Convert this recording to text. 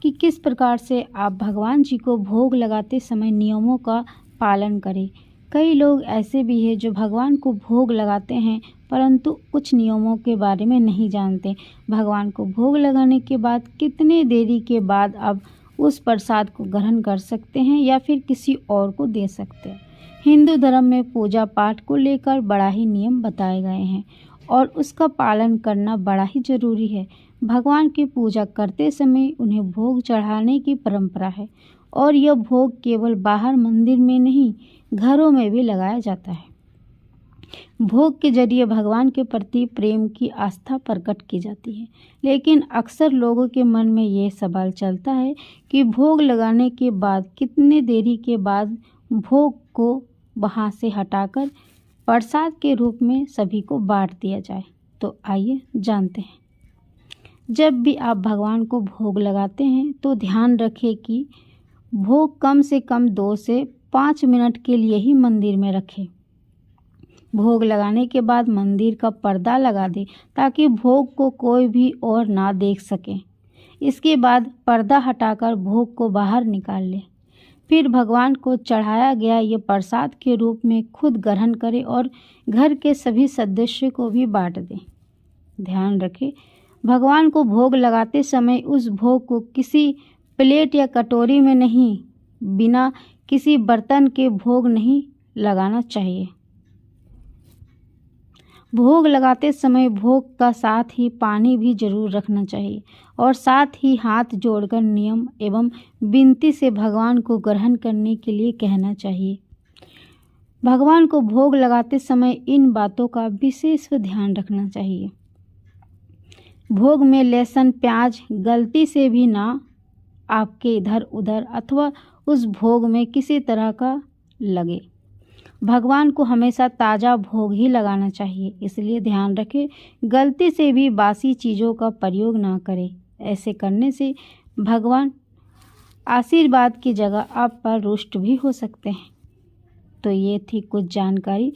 कि किस प्रकार से आप भगवान जी को भोग लगाते समय नियमों का पालन करें। कई लोग ऐसे भी हैं जो भगवान को भोग लगाते हैं परंतु कुछ नियमों के बारे में नहीं जानते। भगवान को भोग लगाने के बाद कितने देरी के बाद आप उस प्रसाद को ग्रहण कर सकते हैं या फिर किसी और को दे सकते हैं। हिंदू धर्म में पूजा पाठ को लेकर बड़ा ही नियम बताए गए हैं और उसका पालन करना बड़ा ही ज़रूरी है। भगवान की पूजा करते समय उन्हें भोग चढ़ाने की परंपरा है और यह भोग केवल बाहर मंदिर में नहीं, घरों में भी लगाया जाता है। भोग के जरिए भगवान के प्रति प्रेम की आस्था प्रकट की जाती है, लेकिन अक्सर लोगों के मन में ये सवाल चलता है कि भोग लगाने के बाद कितने देरी के बाद भोग को वहाँ से हटाकर प्रसाद के रूप में सभी को बांट दिया जाए। तो आइए जानते हैं। जब भी आप भगवान को भोग लगाते हैं तो ध्यान रखें कि भोग कम से कम 2 से 5 मिनट के लिए ही मंदिर में रखें। भोग लगाने के बाद मंदिर का पर्दा लगा दें ताकि भोग को कोई भी और ना देख सके। इसके बाद पर्दा हटाकर भोग को बाहर निकाल लें। फिर भगवान को चढ़ाया गया ये प्रसाद के रूप में खुद ग्रहण करें और घर के सभी सदस्यों को भी बांट दें। ध्यान रखें, भगवान को भोग लगाते समय उस भोग को किसी प्लेट या कटोरी में नहीं, बिना किसी बर्तन के भोग नहीं लगाना चाहिए। भोग लगाते समय भोग का साथ ही पानी भी जरूर रखना चाहिए और साथ ही हाथ जोड़कर नियम एवं विनती से भगवान को ग्रहण करने के लिए कहना चाहिए। भगवान को भोग लगाते समय इन बातों का विशेष ध्यान रखना चाहिए। भोग में लहसुन प्याज गलती से भी ना आपके इधर उधर अथवा उस भोग में किसी तरह का लगे। भगवान को हमेशा ताज़ा भोग ही लगाना चाहिए, इसलिए ध्यान रखें गलती से भी बासी चीज़ों का प्रयोग ना करें। ऐसे करने से भगवान आशीर्वाद की जगह आप पर रुष्ट भी हो सकते हैं। तो ये थी कुछ जानकारी।